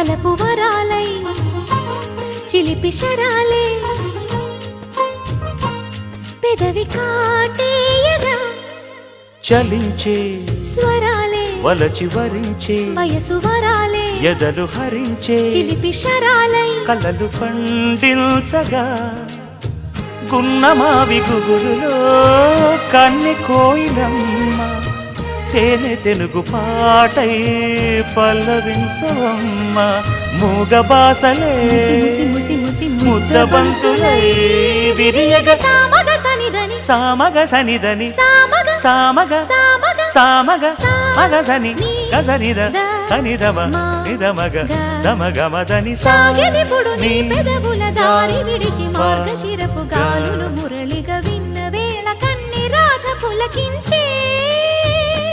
వలపు వరాలై చిలిపి శరాలే పెదవి కాటేయగా చలించే స్వరాలే వలచి వరించే వయసు వరాలే ఎదలు హరించే చిలిపి శరాలై కలలు పండించగా గున్నమావి గుగులులో కన్నె కోయిలమ్మ తేనె తెలుగు పాటై పల్లవించవమ్మ మూగ బాసలే ముద్ద బంతులై విరియగ సామగ సనిదని సామగ సనిదని సామగ సామగ సామగ సామగ మగ సని గసనిద సనిదమ నిదమగ దమగమదని సాగెనిపుడు నీ పెదవుల దారి విడిచి మార్గశిరపు గాలులు మురళిగా విన్న వేళ కన్ని రాధ పులకించే